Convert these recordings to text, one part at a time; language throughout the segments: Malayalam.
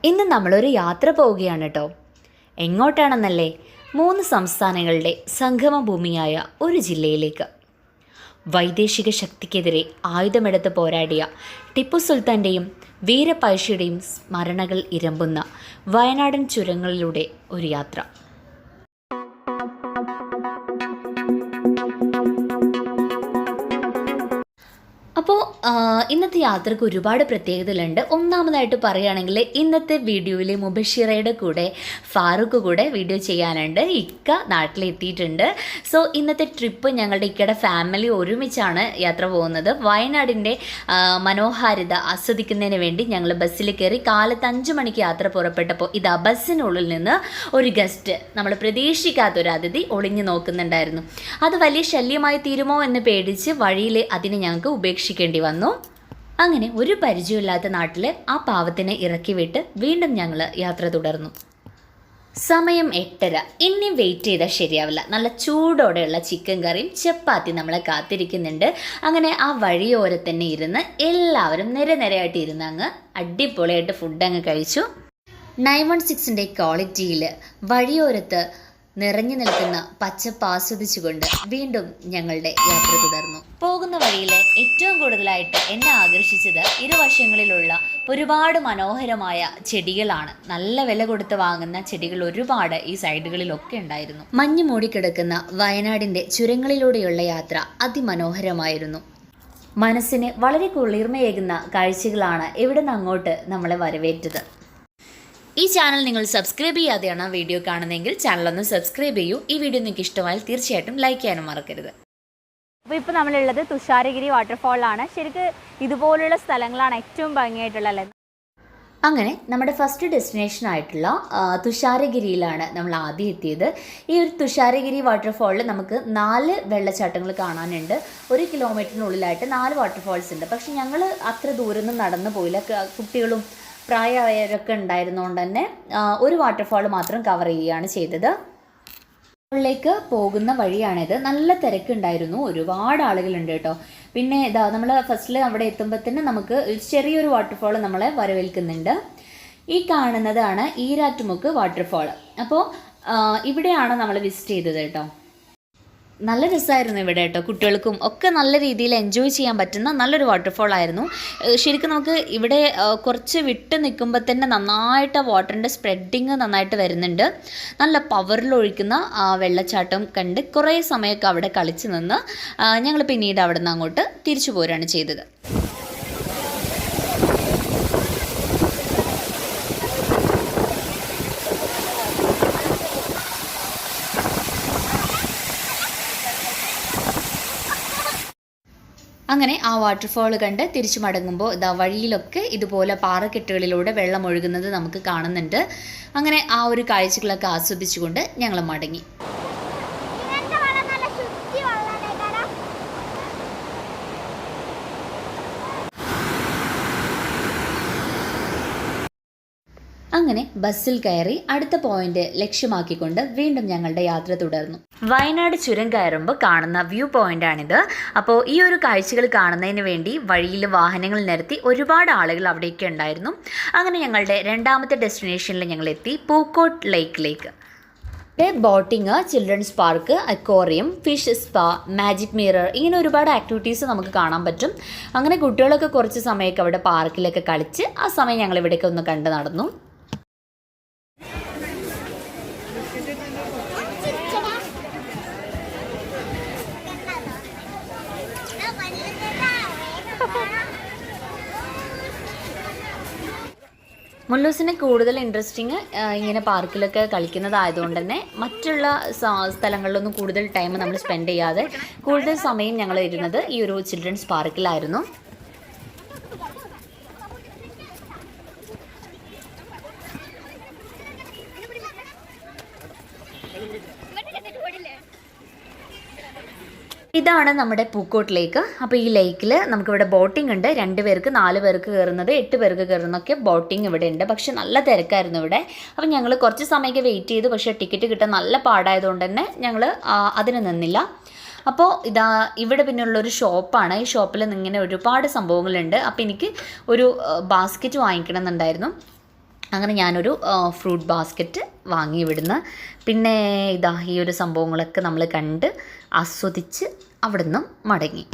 ഇന്ന് നമ്മളൊരു യാത്ര പോവുകയാണ് കേട്ടോ. എങ്ങോട്ടാണെന്നല്ലേ? 3 സംസ്ഥാനങ്ങളുടെ സംഗമഭൂമിയായ ഒരു ജില്ലയിലേക്ക്. വൈദേശിക ശക്തിക്കെതിരെ ആയുധമെടുത്ത് പോരാടിയ ടിപ്പു സുൽത്താൻ്റെയും വീരപഴശ്ശിയുടെയും സ്മരണകൾ ഇരമ്പുന്ന വയനാടൻ ചുരങ്ങളിലൂടെ ഒരു യാത്ര. അപ്പോൾ ഇന്നത്തെ യാത്രയ്ക്ക് ഒരുപാട് പ്രത്യേകതകളുണ്ട്. ഒന്നാമതായിട്ട് പറയുകയാണെങ്കിൽ ഇന്നത്തെ വീഡിയോയിൽ മുബഷിറയുടെ കൂടെ ഫാറൂഖ് കൂടെ വീഡിയോ ചെയ്യാനുണ്ട്. ഇക്ക നാട്ടിലെത്തിയിട്ടുണ്ട്. സോ ഇന്നത്തെ ട്രിപ്പ് ഞങ്ങളുടെ ഇക്കയുടെ ഫാമിലി ഒരുമിച്ചാണ് യാത്ര പോകുന്നത്. വയനാടിൻ്റെ മനോഹാരിത ആസ്വദിക്കുന്നതിന് വേണ്ടി ഞങ്ങൾ ബസ്സിൽ കയറി കാലത്ത് 5 മണിക്ക് യാത്ര പുറപ്പെട്ടപ്പോൾ ഇതാ ബസ്സിനുള്ളിൽ നിന്ന് ഒരു ഗസ്റ്റ്, നമ്മൾ പ്രതീക്ഷിക്കാത്തൊരു അതിഥി ഒളിഞ്ഞു നോക്കുന്നുണ്ടായിരുന്നു. അത് വലിയ ശല്യമായി തീരുമോ എന്ന് പേടിച്ച് വഴിയിൽ അതിനെ ഞങ്ങൾക്ക് ഉപേക്ഷിക്കേണ്ടി വന്നു. അങ്ങനെ ഒരു പരിചയമില്ലാത്ത നാട്ടിൽ ആ പാവത്തിനെ ഇറക്കി വിട്ട് വീണ്ടും ഞങ്ങൾ യാത്ര തുടർന്നു. സമയം 8:30. ഇനിയും വെയിറ്റ് ചെയ്താൽ ശരിയാവില്ല. നല്ല ചൂടോടെയുള്ള ചിക്കൻ കറിയും ചപ്പാത്തി നമ്മളെ കാത്തിരിക്കുന്നുണ്ട്. അങ്ങനെ ആ വഴിയോരത്തന്നെ ഇരുന്ന് എല്ലാവരും നിരനിരയായിട്ട് ഇരുന്ന് അങ്ങ് അടിപൊളിയായിട്ട് ഫുഡ് അങ്ങ് കഴിച്ചു. 916ൻ്റെ ക്വാളിറ്റിയിൽ വഴിയോരത്ത് നിറഞ്ഞു നിൽക്കുന്ന പച്ചപ്പ് ആസ്വദിച്ചുകൊണ്ട് വീണ്ടും ഞങ്ങളുടെ യാത്ര തുടർന്നു. പോകുന്ന വഴിയിൽ ഏറ്റവും കൂടുതലായിട്ട് എന്നെ ആകർഷിച്ചത് ഇരുവശങ്ങളിലുള്ള ഒരുപാട് മനോഹരമായ ചെടികളാണ്. നല്ല വില കൊടുത്ത് വാങ്ങുന്ന ചെടികൾ ഒരുപാട് ഈ സൈഡുകളിലൊക്കെ ഉണ്ടായിരുന്നു. മഞ്ഞ് മൂടിക്കിടക്കുന്ന വയനാടിൻ്റെ ചുരങ്ങളിലൂടെയുള്ള യാത്ര അതിമനോഹരമായിരുന്നു. മനസ്സിന് വളരെ കുളിർമയേകുന്ന കാഴ്ചകളാണ് ഇവിടെ നിന്ന് അങ്ങോട്ട് നമ്മളെ വരവേറ്റത്. ഈ ചാനൽ നിങ്ങൾ സബ്സ്ക്രൈബ് ചെയ്യാതെയാണ് വീഡിയോ കാണുന്നതെങ്കിൽ ചാനലൊന്ന് സബ്സ്ക്രൈബ് ചെയ്യൂ. ഈ വീഡിയോ നിങ്ങൾക്ക് ഇഷ്ടമായാൽ തീർച്ചയായിട്ടും ലൈക്ക് ചെയ്യാനും മറക്കരുത്. അപ്പോൾ ഇപ്പോൾ നമ്മളുള്ളത് തുഷാരഗിരി വാട്ടർഫാളാണ്. ശരിക്കും ഇതുപോലുള്ള സ്ഥലങ്ങളാണ് ഏറ്റവും ഭംഗിയായിട്ടുള്ളത്. അങ്ങനെ നമ്മുടെ ഫസ്റ്റ് ഡെസ്റ്റിനേഷൻ ആയിട്ടുള്ള തുഷാരഗിരിയിലാണ് നമ്മൾ ആദ്യം എത്തിയത്. ഈ ഒരു തുഷാരഗിരി വാട്ടർഫാളിൽ നമുക്ക് 4 വെള്ളച്ചാട്ടങ്ങൾ കാണാനുണ്ട്. 1 കിലോമീറ്ററിനുള്ളിലായിട്ട് 4 വാട്ടർഫാൾസ് ഉണ്ട്. പക്ഷെ ഞങ്ങൾ അത്ര ദൂരമൊന്നും നടന്നു പോയില്ല. കുട്ടികളും പ്രായമായവരൊക്കെ ഉണ്ടായിരുന്നുകൊണ്ട് തന്നെ ഒരു വാട്ടർഫാൾ മാത്രം കവർ ചെയ്യുകയാണ് ചെയ്തത്. ിലേക്ക് പോകുന്ന വഴിയാണിത്. നല്ല തിരക്കുണ്ടായിരുന്നു, ഒരുപാട് ആളുകളുണ്ട് കേട്ടോ. പിന്നെ ഇതാ നമ്മൾ ഫസ്റ്റിൽ അവിടെ എത്തുമ്പോൾ തന്നെ നമുക്ക് ചെറിയൊരു വാട്ടർഫാൾ നമ്മളെ വരവേൽക്കുന്നുണ്ട്. ഈ കാണുന്നതാണ് ഈരാറ്റുമുക്ക് വാട്ടർഫാൾ. അപ്പോൾ ഇവിടെയാണ് നമ്മൾ വിസിറ്റ് ചെയ്തത് കേട്ടോ. നല്ല രസമായിരുന്നു ഇവിടെ കേട്ടോ. കുട്ടികൾക്കും ഒക്കെ നല്ല രീതിയിൽ എൻജോയ് ചെയ്യാൻ പറ്റുന്ന നല്ലൊരു വാട്ടർഫാൾ ആയിരുന്നു. ശരിക്കും നമുക്ക് ഇവിടെ കുറച്ച് വിട്ട് നിൽക്കുമ്പോൾ തന്നെ നന്നായിട്ട് വാട്ടറിൻ്റെ സ്പ്രെഡിങ് നന്നായിട്ട് വരുന്നുണ്ട്. നല്ല പവറിൽ ഒഴിക്കുന്ന വെള്ളച്ചാട്ടം കണ്ട് കുറേ സമയമൊക്കെ അവിടെ കളിച്ച് നിന്ന് ഞങ്ങൾ പിന്നീട് അവിടെ നിന്ന് അങ്ങോട്ട് തിരിച്ചു പോരുകയാണ് ചെയ്തത്. അങ്ങനെ ആ വാട്ടർഫാൾ കണ്ട് തിരിച്ചു മടങ്ങുമ്പോൾ ഇതാ വഴിയിലൊക്കെ ഇതുപോലെ പാറക്കെട്ടുകളിലൂടെ വെള്ളം ഒഴുകുന്നത് നമുക്ക് കാണുന്നുണ്ട്. അങ്ങനെ ആ ഒരു കാഴ്ചകളൊക്കെ ആസ്വദിച്ചുകൊണ്ട് ഞങ്ങൾ മടങ്ങി. അങ്ങനെ ബസ്സിൽ കയറി അടുത്ത പോയിന്റ് ലക്ഷ്യമാക്കിക്കൊണ്ട് വീണ്ടും ഞങ്ങളുടെ യാത്ര തുടർന്നു. വയനാട് ചുരം കയറുമ്പോൾ കാണുന്ന വ്യൂ പോയിന്റാണിത്. അപ്പോൾ ഈ ഒരു കാഴ്ചകൾ കാണുന്നതിന് വേണ്ടി വഴിയിൽ വാഹനങ്ങൾ നിരത്തി ഒരുപാട് ആളുകൾ അവിടെയൊക്കെ ഉണ്ടായിരുന്നു. അങ്ങനെ ഞങ്ങളുടെ രണ്ടാമത്തെ ഡെസ്റ്റിനേഷനിൽ ഞങ്ങൾ എത്തി, പൂക്കോട്ട് ലേക്കിലേക്ക്. Boating, children's park, aquarium, fish spa, magic mirror, ഇങ്ങനെ ഒരുപാട് ആക്ടിവിറ്റീസ് നമുക്ക് കാണാൻ പറ്റും. അങ്ങനെ കുട്ടികളൊക്കെ കുറച്ച് സമയമൊക്കെ അവിടെ പാർക്കിലൊക്കെ കളിച്ച് ആ സമയം ഞങ്ങൾ ഇവിടേക്ക് ഒന്ന് കണ്ടു നടന്നു. മുല്ലൂസിനെ കൂടുതൽ ഇൻട്രസ്റ്റിങ് ഇങ്ങനെ പാർക്കിലൊക്കെ കളിക്കുന്നതായതുകൊണ്ട് തന്നെ മറ്റുള്ള സ്ഥലങ്ങളിലൊന്നും കൂടുതൽ ടൈം നമ്മൾ സ്പെൻഡ് ചെയ്യാതെ കൂടുതൽ സമയം ഞങ്ങൾ ഇരുന്നത് ഈ ഒരു ചിൽഡ്രൻസ് പാർക്കിലായിരുന്നു. ഇതാണ് നമ്മുടെ പൂക്കോട്ട് ലേക്ക്. അപ്പോൾ ഈ ലേക്കിൽ നമുക്കിവിടെ ബോട്ടിംഗ് ഉണ്ട്. 2 പേർക്ക് 4 പേർക്ക് കയറുന്നത് 8 പേർക്ക് കയറുന്നൊക്കെ ബോട്ടിംഗ് ഇവിടെ ഉണ്ട്. പക്ഷെ നല്ല തിരക്കായിരുന്നു ഇവിടെ. അപ്പം ഞങ്ങൾ കുറച്ച് സമയമൊക്കെ വെയിറ്റ് ചെയ്തു. പക്ഷേ ടിക്കറ്റ് കിട്ടാൻ നല്ല പാടായതുകൊണ്ട് തന്നെ ഞങ്ങൾ അതിന് നിന്നില്ല. അപ്പോൾ ഇവിടെ പിന്നെയുള്ളൊരു ഷോപ്പാണ്. ഈ ഷോപ്പിൽ ഇങ്ങനെ ഒരുപാട് സംഭവങ്ങളുണ്ട്. അപ്പോൾ എനിക്ക് ഒരു ബാസ്ക്കറ്റ് വാങ്ങിക്കണം എന്നുണ്ടായിരുന്നു. അങ്ങനെ ഞാനൊരു ഫ്രൂട്ട് ബാസ്ക്കറ്റ് വാങ്ങി ഇവിടുന്ന്. പിന്നെ ഇതാ ഈ ഒരു സംഭവങ്ങളൊക്കെ നമ്മൾ കണ്ട് ആസ്വദിച്ച് അവിടുന്ന് മടങ്ങി.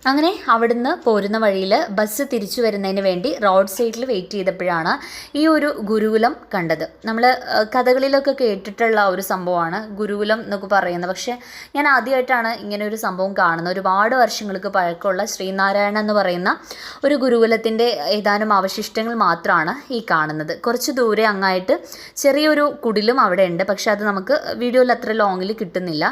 അങ്ങനെ അവിടുന്ന് പോരുന്ന വഴിയിൽ ബസ് തിരിച്ചു വരുന്നതിന് വേണ്ടി റോഡ് സൈഡിൽ വെയിറ്റ് ചെയ്തപ്പോഴാണ് ഈ ഒരു ഗുരുകുലം കണ്ടത്. നമ്മൾ കഥകളിലൊക്കെ കേട്ടിട്ടുള്ള ഒരു സംഭവമാണ് ഗുരുകുലം എന്നൊക്കെ പറയുന്നത്. പക്ഷേ ഞാൻ ആദ്യമായിട്ടാണ് ഇങ്ങനെ ഒരു സംഭവം കാണുന്നത്. ഒരുപാട് വർഷങ്ങൾക്ക് പഴക്കമുള്ള ശ്രീനാരായണ എന്ന് പറയുന്ന ഒരു ഗുരുകുലത്തിൻ്റെ ഏതാനും അവശിഷ്ടങ്ങൾ മാത്രമാണ് ഈ കാണുന്നത്. കുറച്ച് ദൂരെ അങ്ങായിട്ട് ചെറിയൊരു കുടിലും അവിടെ ഉണ്ട്. പക്ഷേ അത് നമുക്ക് വീഡിയോയിൽ അത്ര ലോങ്ങിൽ കിട്ടുന്നില്ല.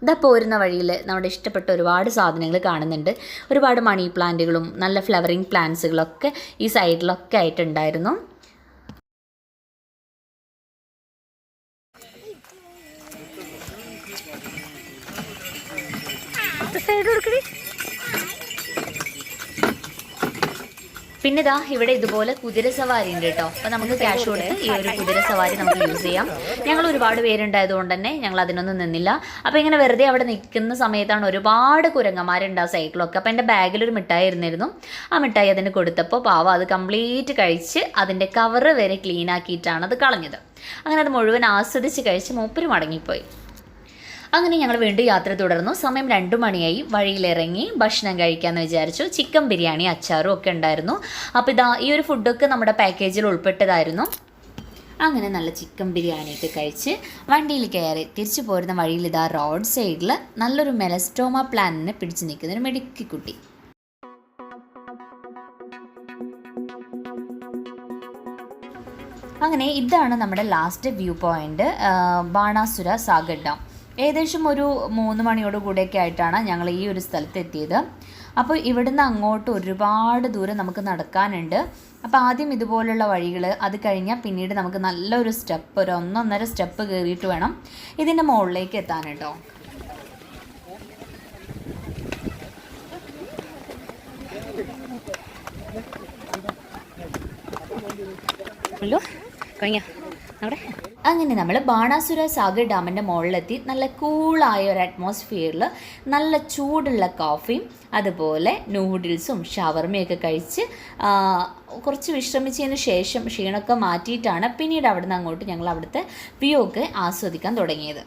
ഇതാ പോരുന്ന വഴിയിൽ നമ്മുടെ ഇഷ്ടപ്പെട്ട ഒരുപാട് സാധനങ്ങൾ കാണുന്നുണ്ട്. ഒരുപാട് മണി പ്ലാന്റുകളും നല്ല ഫ്ലവറിങ് പ്ലാന്റ്സുകളൊക്കെ ഈ സൈഡിലൊക്കെ ആയിട്ടുണ്ടായിരുന്നു. പിന്നെ ഇതാ ഇവിടെ ഇതുപോലെ കുതിര സവാരി ഉണ്ട് കേട്ടോ. അപ്പോൾ നമുക്ക് ക്യാഷ് കൊടുത്ത് ഈ ഒരു കുതിര സവാരി നമുക്ക് യൂസ് ചെയ്യാം. ഞങ്ങൾ ഒരുപാട് പേരുണ്ടായതുകൊണ്ട് തന്നെ ഞങ്ങൾ അതിനൊന്നും നിന്നില്ല. അപ്പോൾ ഇങ്ങനെ വെറുതെ അവിടെ നിൽക്കുന്ന സമയത്താണ് ഒരുപാട് കുരങ്ങന്മാരുണ്ട് ആ സൈക്കിളൊക്കെ. അപ്പോൾ എൻ്റെ ബാഗിലൊരു മിഠായി ഇരുന്നിരുന്നു. ആ മിഠായി അതിന് കൊടുത്തപ്പോൾ പാവം അത് കംപ്ലീറ്റ് കഴിച്ച് അതിൻ്റെ കവറ് വരെ ക്ലീൻ ആക്കിയിട്ടാണ് അത് കളഞ്ഞത്. അങ്ങനെ അത് മുഴുവൻ ആസ്വദിച്ച് കഴിച്ച് മൂപ്പര് മടങ്ങിപ്പോയി. അങ്ങനെ ഞങ്ങൾ വീണ്ടും യാത്ര തുടർന്നു. സമയം 2 മണിയായി. വഴിയിലിറങ്ങി ഭക്ഷണം കഴിക്കാമെന്ന് വിചാരിച്ചു. ചിക്കൻ ബിരിയാണി അച്ചാറും ഒക്കെ ഉണ്ടായിരുന്നു. അപ്പോൾ ഇതാ ഈ ഒരു ഫുഡൊക്കെ നമ്മുടെ പാക്കേജിൽ ഉൾപ്പെട്ടതായിരുന്നു. അങ്ങനെ നല്ല ചിക്കൻ ബിരിയാണിയൊക്കെ കഴിച്ച് വണ്ടിയിൽ കയറി തിരിച്ചു പോരുന്ന വഴിയിൽ ഇതാ റോഡ് സൈഡിൽ നല്ലൊരു മെലസ്റ്റോമ പ്ലാന്റിനെ പിടിച്ചു നിൽക്കുന്ന ഒരു മെടുക്കിക്കുട്ടി. അങ്ങനെ ഇതാണ് നമ്മുടെ last view point, Banasura Sagar dam. ഏകദേശം ഒരു 3 മണിയോട് കൂടെയൊക്കെ ആയിട്ടാണ് ഞങ്ങൾ ഈ ഒരു സ്ഥലത്ത് എത്തിയത്. അപ്പോൾ ഇവിടുന്ന് അങ്ങോട്ട് ഒരുപാട് ദൂരം നമുക്ക് നടക്കാനുണ്ട്. അപ്പോൾ ആദ്യം ഇതുപോലുള്ള വഴികൾ, അത് കഴിഞ്ഞാൽ പിന്നീട് നമുക്ക് നല്ലൊരു സ്റ്റെപ്പ്, ഒരു 1.5 സ്റ്റെപ്പ് കയറിയിട്ട് വേണം ഇതിൻ്റെ മുകളിലേക്ക് എത്താൻ കേട്ടോ. അങ്ങനെ നമ്മൾ ബാണാസുര സാഗർ ഡാമിൻ്റെ മുകളിലെത്തി. നല്ല കൂളായ ഒരു അറ്റ്മോസ്ഫിയറിൽ നല്ല ചൂടുള്ള കോഫിയും അതുപോലെ നൂഡിൽസും ഷവർമയൊക്കെ കഴിച്ച് കുറച്ച് വിശ്രമിച്ചതിന് ശേഷം ക്ഷീണമൊക്കെ മാറ്റിയിട്ടാണ് പിന്നീട് അവിടുന്ന് അങ്ങോട്ട് ഞങ്ങൾ അവിടുത്തെ വ്യൂ ഒക്കെ ആസ്വദിക്കാൻ തുടങ്ങിയത്.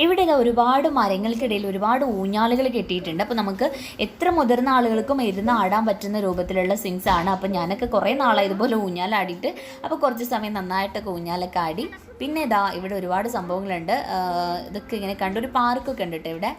ഇവിടെ ഒരുപാട് മരങ്ങൾക്കിടയിൽ ഒരുപാട് ഊഞ്ഞാലുകൾ കെട്ടിയിട്ടുണ്ട്. അപ്പോൾ നമുക്ക് എത്ര മുതിർന്ന ആളുകൾക്കും ഇരുന്ന് ആടാൻ പറ്റുന്ന രൂപത്തിലുള്ള സിങ്സ് ആണ്. അപ്പോൾ ഞാനൊക്കെ കുറേ നാളായി ഇതുപോലെ ഊഞ്ഞാലാടിയിട്ട്. അപ്പോൾ കുറച്ച് സമയം നന്നായിട്ടൊക്കെ ഊഞ്ഞാലൊക്കെ ആടി. പിന്നെ ഇതാ ഇവിടെ ഒരുപാട് സംഭവങ്ങളുണ്ട്. ഇതൊക്കെ ഇങ്ങനെ കണ്ടൊരു പാർക്കൊക്കെ ഉണ്ട് കേട്ടോ ഇവിടെ.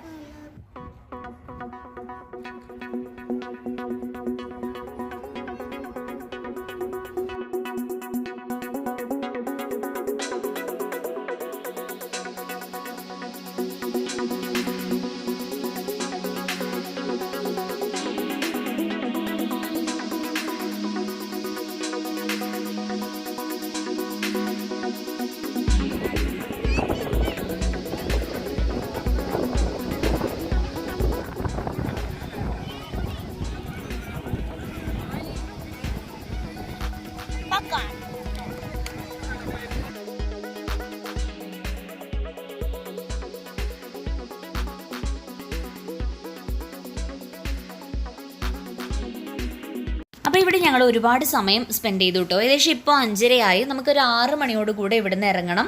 അപ്പോൾ ഇവിടെ ഞങ്ങൾ ഒരുപാട് സമയം സ്പെൻഡ് ചെയ്തു കേട്ടോ. ഏകദേശം ഇപ്പോൾ 5:30 നമുക്കൊരു 6 മണിയോട് കൂടെ ഇവിടെ നിന്ന് ഇറങ്ങണം.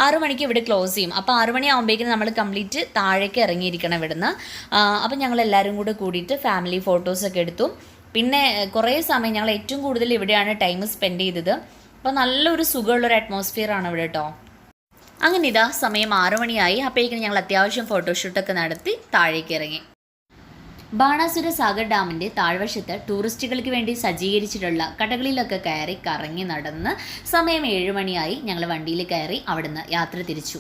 6 മണിക്ക് ഇവിടെ ക്ലോസ് ചെയ്യും. അപ്പോൾ 6 മണിയാകുമ്പോഴേക്കും നമ്മൾ കംപ്ലീറ്റ് താഴേക്ക് ഇറങ്ങിയിരിക്കണം ഇവിടുന്ന്. അപ്പോൾ ഞങ്ങൾ എല്ലാവരും കൂടെ കൂടിയിട്ട് ഫാമിലി ഫോട്ടോസൊക്കെ എടുത്തു. പിന്നെ കുറേ സമയം ഞങ്ങൾ ഏറ്റവും കൂടുതൽ ഇവിടെയാണ് ടൈം സ്പെൻഡ് ചെയ്തത്. അപ്പോൾ നല്ലൊരു സുഖമുള്ളൊരു അറ്റ്മോസ്ഫിയറാണ് ഇവിടെ കേട്ടോ. അങ്ങനെ ഇതാ സമയം 6 മണിയായി. അപ്പോഴേക്കും ഞങ്ങൾ അത്യാവശ്യം ഫോട്ടോഷൂട്ടൊക്കെ നടത്തി താഴേക്ക് ഇറങ്ങി. ബാണാസുര സാഗർ ഡാമിൻ്റെ താഴ്വശത്ത് ടൂറിസ്റ്റുകൾക്ക് വേണ്ടി സജ്ജീകരിച്ചിട്ടുള്ള കടകളിലൊക്കെ കയറി കറങ്ങി നടന്ന് സമയം 7 മണിയായി. ഞങ്ങൾ വണ്ടിയിൽ കയറി അവിടുന്ന് യാത്ര തിരിച്ചു.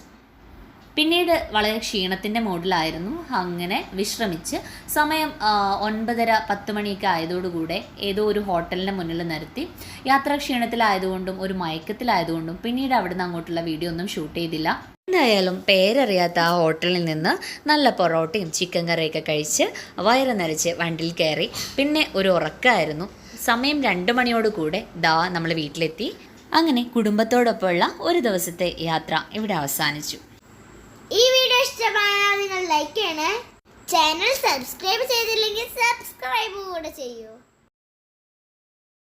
പിന്നീട് വളരെ ക്ഷീണത്തിൻ്റെ മൂഡിലായിരുന്നു. അങ്ങനെ വിശ്രമിച്ച് സമയം 9:30-10 മണിയൊക്കെ ആയതോടുകൂടെ ഏതോ ഒരു ഹോട്ടലിൻ്റെ മുന്നിൽ നിർത്തി. യാത്രാക്ഷീണത്തിലായതുകൊണ്ടും ഒരു മയക്കത്തിലായതുകൊണ്ടും പിന്നീട് അവിടുന്ന് അങ്ങോട്ടുള്ള വീഡിയോ ഒന്നും ഷൂട്ട് ചെയ്തില്ല. എന്തായാലും പേരറിയാത്ത ആ ഹോട്ടലിൽ നിന്ന് നല്ല പൊറോട്ടയും ചിക്കൻ കറിയൊക്കെ കഴിച്ച് വയറ് നിറച്ച് വണ്ടിയിൽ കയറി. പിന്നെ ഒരു ഉറക്കമായിരുന്നു. സമയം 2 മണിയോട് കൂടെ നമ്മൾ വീട്ടിലെത്തി. അങ്ങനെ കുടുംബത്തോടൊപ്പമുള്ള ഒരു ദിവസത്തെ യാത്ര ഇവിടെ അവസാനിച്ചു. ഈ വീഡിയോ ഇഷ്ടമായാൽ നിങ്ങൾ ലൈക്ക് ചെയ്യണേ. ചാനൽ സബ്സ്ക്രൈബ് ചെയ്തില്ലെങ്കിൽ സബ്സ്ക്രൈബ് കൂടെ ചെയ്യൂ.